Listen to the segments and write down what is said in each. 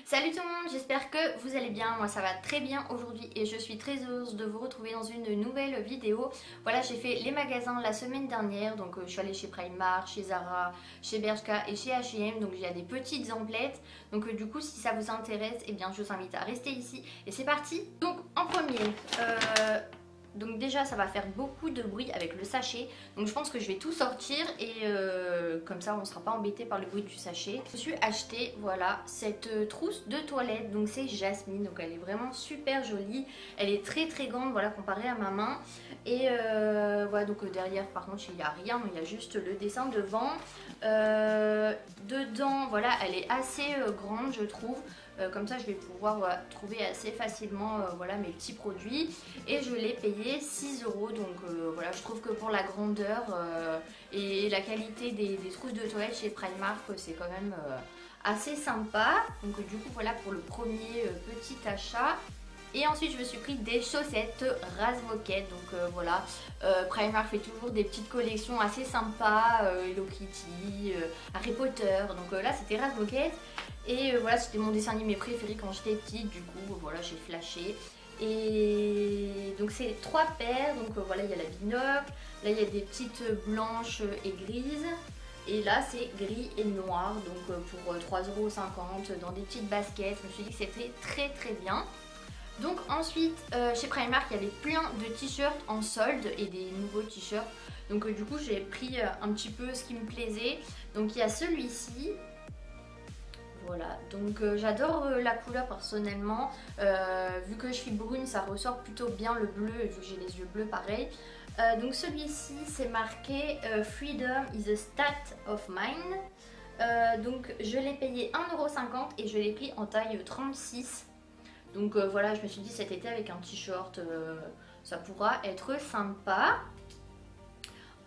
Salut tout le monde, j'espère que vous allez bien, moi ça va très bien aujourd'hui et je suis très heureuse de vous retrouver dans une nouvelle vidéo. Voilà, j'ai fait les magasins la semaine dernière, donc je suis allée chez Primark, chez Zara, chez Bershka et chez H&M, donc il y a des petites emplettes. Donc du coup si ça vous intéresse, eh bien je vous invite à rester ici et c'est parti. Donc en premier, donc déjà ça va faire beaucoup de bruit avec le sachet, donc je pense que je vais tout sortir et comme ça on ne sera pas embêté par le bruit du sachet. Je me suis acheté voilà cette trousse de toilette, donc c'est Jasmine, donc elle est vraiment super jolie, elle est très très grande voilà comparée à ma main et voilà donc derrière par contre il n'y a rien, il y a juste le dessin devant. Dedans voilà elle est assez grande je trouve. Comme ça je vais pouvoir trouver assez facilement voilà, mes petits produits et je l'ai payé 6 €, donc voilà je trouve que pour la grandeur et la qualité des trousses de toilette chez Primark c'est quand même assez sympa. Donc du coup voilà pour le premier petit achat. Et ensuite je me suis pris des chaussettes Raz Moquette, donc voilà, Primark fait toujours des petites collections assez sympas, Hello Kitty, Harry Potter, donc là c'était Raz Moquette. Et voilà c'était mon dessin animé préféré quand j'étais petite, du coup voilà j'ai flashé. Et donc c'est 3 paires, donc voilà il y a la binocle, là il y a des petites blanches et grises. Et là c'est gris et noir, donc pour 3,50 € dans des petites baskets, je me suis dit que c'était très très bien. Donc ensuite chez Primark il y avait plein de t-shirts en solde et des nouveaux t-shirts. Donc du coup j'ai pris un petit peu ce qui me plaisait. Donc il y a celui-ci. Voilà, donc j'adore la couleur personnellement. Vu que je suis brune ça ressort plutôt bien le bleu et vu que j'ai les yeux bleus pareil. Donc celui-ci c'est marqué Freedom is a state of mind. Donc je l'ai payé 1,50 € et je l'ai pris en taille 36. Donc voilà, je me suis dit cet été avec un t-shirt, ça pourra être sympa.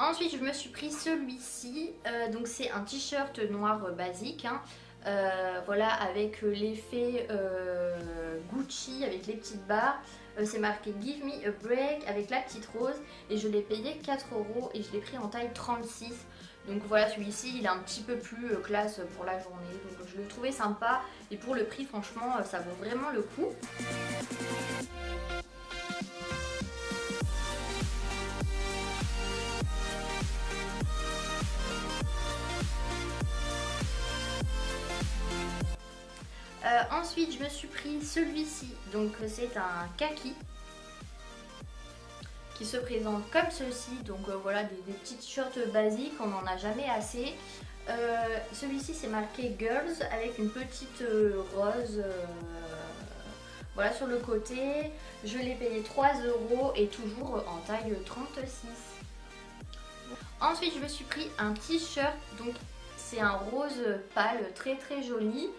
Ensuite, je me suis pris celui-ci. Donc c'est un t-shirt noir basique. Hein. Voilà, avec l'effet Gucci, avec les petites barres. C'est marqué Give me a break avec la petite rose. Et je l'ai payé 4 € et je l'ai pris en taille 36. Donc voilà, celui-ci il est un petit peu plus classe pour la journée, donc je le trouvais sympa et pour le prix franchement ça vaut vraiment le coup. Ensuite je me suis pris celui-ci, donc c'est un kaki qui se présente comme ceci, donc voilà des petits t-shirts basiques, on n'en a jamais assez. Celui-ci c'est marqué Girls avec une petite rose voilà sur le côté. Je l'ai payé 3 € et toujours en taille 36. Ensuite je me suis pris un t-shirt, donc c'est un rose pâle très très joli.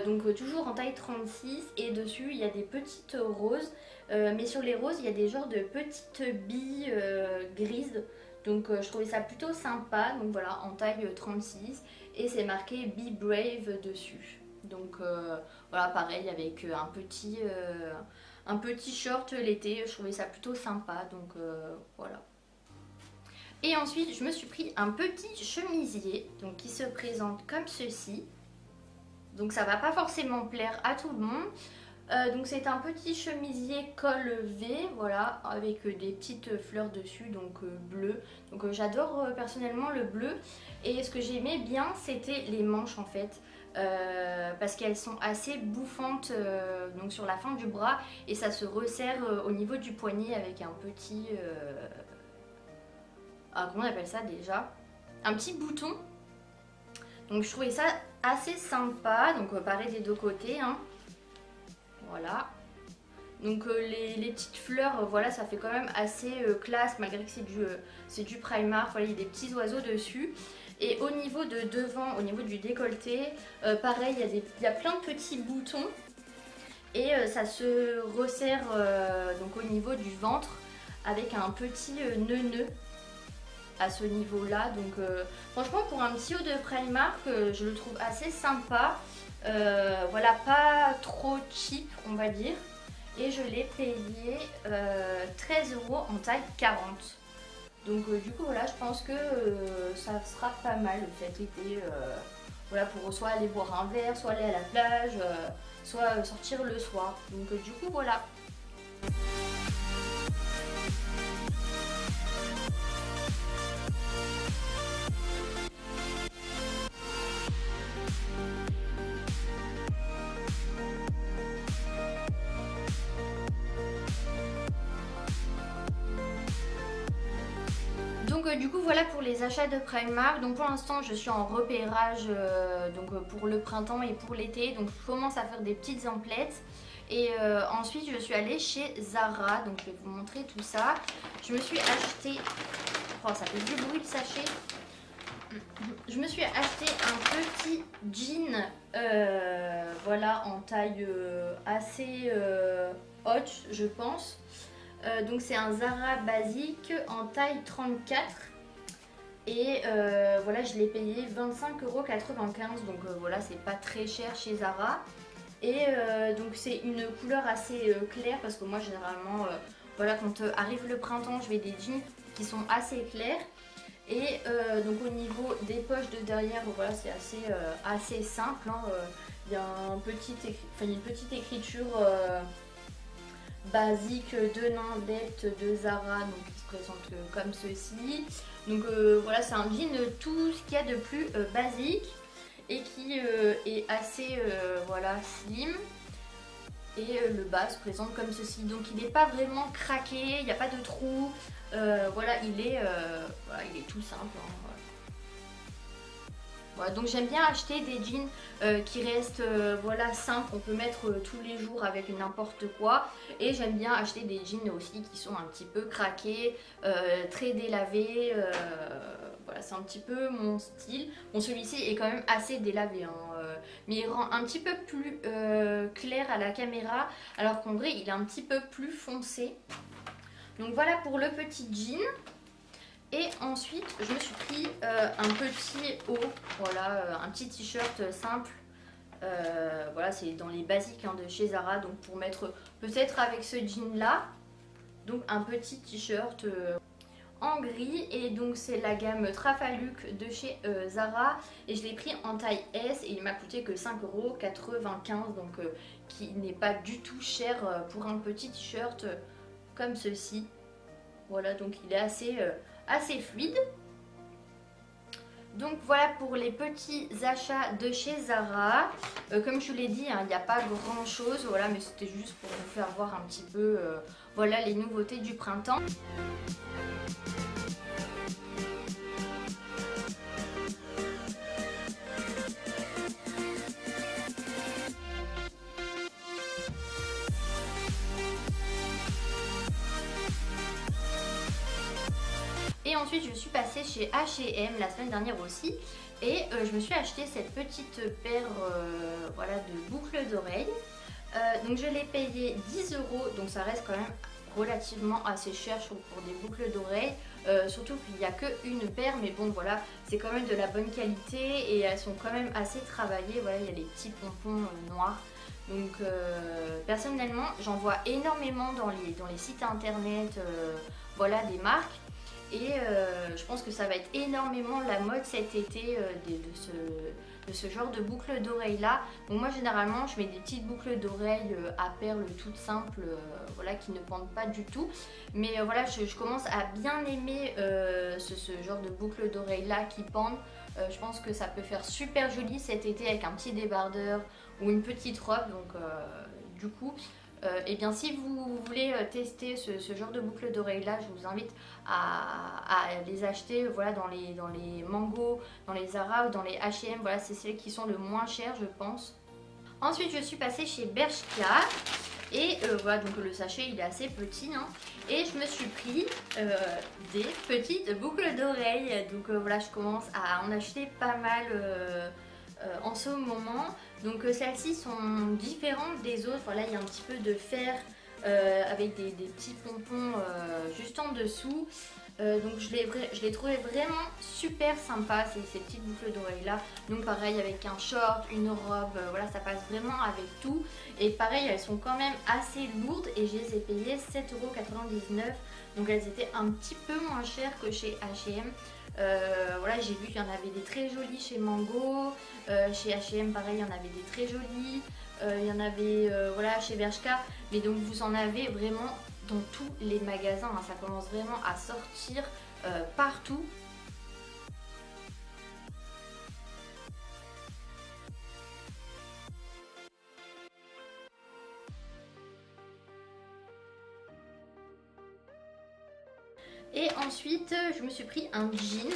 Donc toujours en taille 36 et dessus il y a des petites roses, mais sur les roses il y a des genres de petites billes grises, donc je trouvais ça plutôt sympa. Donc voilà en taille 36 et c'est marqué Be Brave dessus, donc voilà pareil avec un petit short l'été, je trouvais ça plutôt sympa, donc voilà. Et ensuite je me suis pris un petit chemisier donc qui se présente comme ceci. Donc ça va pas forcément plaire à tout le monde. Donc c'est un petit chemisier col V, voilà, avec des petites fleurs dessus, donc bleu. Donc j'adore personnellement le bleu. Et ce que j'aimais bien c'était les manches en fait. Parce qu'elles sont assez bouffantes donc sur la fin du bras. Et ça se resserre au niveau du poignet avec un petit... comment on appelle ça déjà? Un petit bouton. Donc je trouvais ça assez sympa, donc pareil des deux côtés, hein. Voilà. Donc les petites fleurs, voilà, ça fait quand même assez classe malgré que c'est du Primark. Voilà, il y a des petits oiseaux dessus. Et au niveau de devant, au niveau du décolleté, pareil, il y a plein de petits boutons. Et ça se resserre donc au niveau du ventre avec un petit nœud à ce niveau là, donc franchement pour un petit haut de Primark je le trouve assez sympa, voilà pas trop cheap on va dire, et je l'ai payé 13 € en taille 40. Donc du coup voilà je pense que ça sera pas mal cet été, voilà pour soit aller boire un verre, soit aller à la plage, soit sortir le soir. Donc du coup voilà. Donc du coup voilà pour les achats de Primark. Donc pour l'instant je suis en repérage pour le printemps et pour l'été. Donc je commence à faire des petites emplettes. Et ensuite je suis allée chez Zara. Donc je vais vous montrer tout ça. Je me suis acheté... Oh ça fait du bruit de sachet. Je me suis acheté un petit jean voilà en taille assez haute je pense. Donc c'est un Zara basique en taille 34 et voilà je l'ai payé 25,95 €, donc voilà c'est pas très cher chez Zara. Et donc c'est une couleur assez claire parce que moi généralement voilà quand arrive le printemps je vais des jeans qui sont assez clairs. Et donc au niveau des poches de derrière voilà c'est assez simple hein. Il y a une petite écriture basique de Nindette de Zara, donc qui se présente comme ceci. Donc voilà c'est un jean tout ce qu'il y a de plus basique et qui est assez voilà slim. Et le bas se présente comme ceci, donc il n'est pas vraiment craqué, il n'y a pas de trou, voilà, il est tout simple hein, voilà. Voilà, donc j'aime bien acheter des jeans qui restent voilà, simples, on peut mettre tous les jours avec n'importe quoi. Et j'aime bien acheter des jeans aussi qui sont un petit peu craqués, très délavés. Voilà, c'est un petit peu mon style. Bon, celui-ci est quand même assez délavé, hein, mais il rend un petit peu plus clair à la caméra, alors qu'en vrai il est un petit peu plus foncé. Donc voilà pour le petit jean. Et ensuite, je me suis pris un petit haut, voilà, un petit t-shirt simple. Voilà, c'est dans les basiques hein, de chez Zara, donc pour mettre peut-être avec ce jean là. Donc un petit t-shirt en gris, et donc c'est la gamme Trafaluk de chez Zara. Et je l'ai pris en taille S et il m'a coûté que 5,95 €, donc qui n'est pas du tout cher pour un petit t-shirt comme ceci. Voilà, donc il est assez fluide. Donc voilà pour les petits achats de chez Zara. Comme je vous l'ai dit, hein, il n'y a pas grand chose, voilà, mais c'était juste pour vous faire voir un petit peu voilà, les nouveautés du printemps. Et ensuite je suis passée chez H&M la semaine dernière aussi, et je me suis acheté cette petite paire voilà, de boucles d'oreilles. Donc je l'ai payé 10 €, donc ça reste quand même relativement assez cher pour des boucles d'oreilles, surtout qu'il n'y a qu'une paire, mais bon voilà, c'est quand même de la bonne qualité et elles sont quand même assez travaillées. Voilà, il y a les petits pompons noirs. Donc personnellement j'en vois énormément dans les sites internet voilà, des marques. Et je pense que ça va être énormément la mode cet été de ce genre de boucles d'oreilles là. Donc moi généralement je mets des petites boucles d'oreilles à perles toutes simples, voilà, qui ne pendent pas du tout. Mais voilà, je commence à bien aimer ce genre de boucles d'oreilles là qui pendent. Je pense que ça peut faire super joli cet été avec un petit débardeur ou une petite robe. Donc du coup... et bien si vous voulez tester ce genre de boucle d'oreilles là, je vous invite à les acheter voilà, dans les Mango, dans les Zara ou dans les H&M. Voilà, c'est celles qui sont le moins chères je pense. Ensuite je suis passée chez Bershka et voilà, donc le sachet il est assez petit hein, et je me suis pris des petites boucles d'oreilles. Donc voilà, je commence à en acheter pas mal en ce moment. Donc celles-ci sont différentes des autres. Voilà, il y a un petit peu de fer avec des petits pompons juste en dessous. Donc je les trouvais vraiment super sympa, ces petites boucles d'oreilles là. Donc pareil avec un short, une robe, voilà, ça passe vraiment avec tout. Et pareil, elles sont quand même assez lourdes et je les ai payées 7,99 €. Donc elles étaient un petit peu moins chères que chez H&M. Voilà, j'ai vu qu'il y en avait des très jolies chez Mango, chez H&M pareil il y en avait des très jolies. il y en avait voilà, chez Bershka, mais donc vous en avez vraiment dans tous les magasins, hein. Ça commence vraiment à sortir partout. Et ensuite je me suis pris un jean.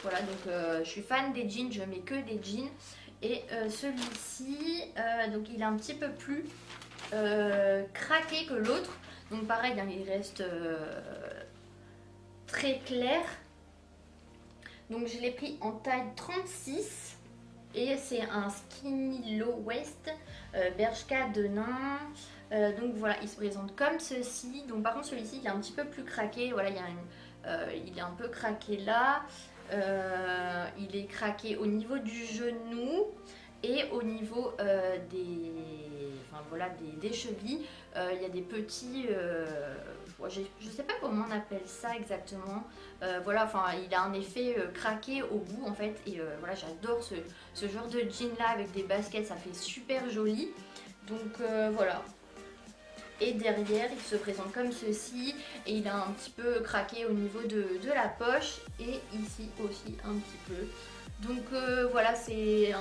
Voilà, donc je suis fan des jeans, je mets que des jeans. Et celui-ci, donc il est un petit peu plus craqué que l'autre. Donc pareil, hein, il reste très clair. Donc je l'ai pris en taille 36. Et c'est un skinny low waist Bershka de nain. Donc voilà, il se présente comme ceci. Donc par contre celui-ci il est un petit peu plus craqué. Voilà, il est un peu craqué là. Il est craqué au niveau du genou et au niveau des chevilles. Il y a des petits, je sais pas comment on appelle ça exactement. Voilà, enfin il a un effet craqué au bout en fait. Et voilà, j'adore ce genre de jean là avec des baskets, ça fait super joli. Donc voilà. Et derrière il se présente comme ceci et il a un petit peu craqué au niveau de la poche et ici aussi un petit peu. Donc voilà, c'est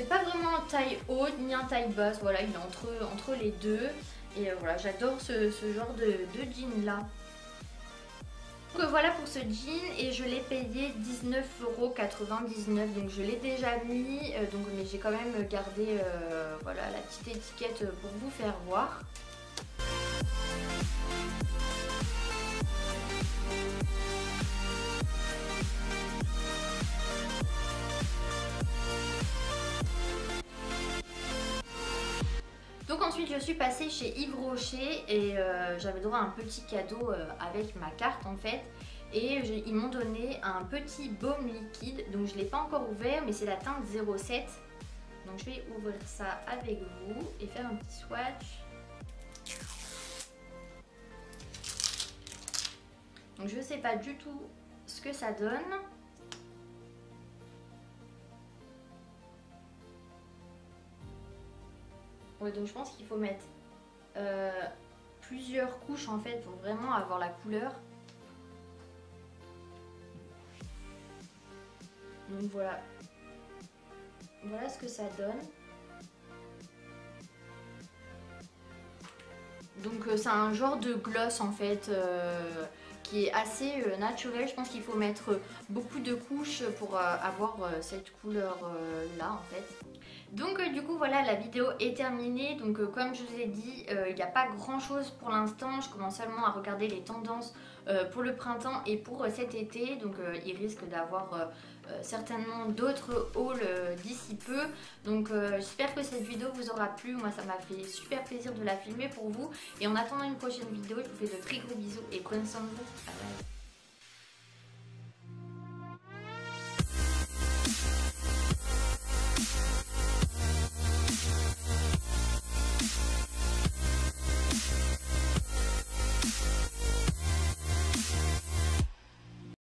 pas vraiment un taille haute ni un taille basse, voilà, il est entre les deux. Et voilà, j'adore ce genre de jean là. Donc voilà pour ce jean et je l'ai payé 19,99 €, donc je l'ai déjà mis, mais j'ai quand même gardé voilà, la petite étiquette pour vous faire voir. Donc ensuite je suis passée chez Yves Rocher et j'avais droit à un petit cadeau avec ma carte en fait. Et ils m'ont donné un petit baume liquide, donc je ne l'ai pas encore ouvert mais c'est la teinte 07. Donc je vais ouvrir ça avec vous et faire un petit swatch. Donc je ne sais pas du tout ce que ça donne. Ouais, donc je pense qu'il faut mettre plusieurs couches en fait pour vraiment avoir la couleur. Donc voilà. Voilà ce que ça donne. Donc c'est un genre de gloss en fait qui est assez naturel. Je pense qu'il faut mettre beaucoup de couches pour avoir cette couleur là en fait. Donc du coup voilà, la vidéo est terminée. Donc comme je vous ai dit, il n'y a pas grand chose pour l'instant. Je commence seulement à regarder les tendances pour le printemps et pour cet été. Donc il risque d'avoir certainement d'autres hauls d'ici peu. Donc j'espère que cette vidéo vous aura plu. Moi ça m'a fait super plaisir de la filmer pour vous. Et en attendant une prochaine vidéo, je vous fais de très gros bisous et prenez soin de vous. Bye bye.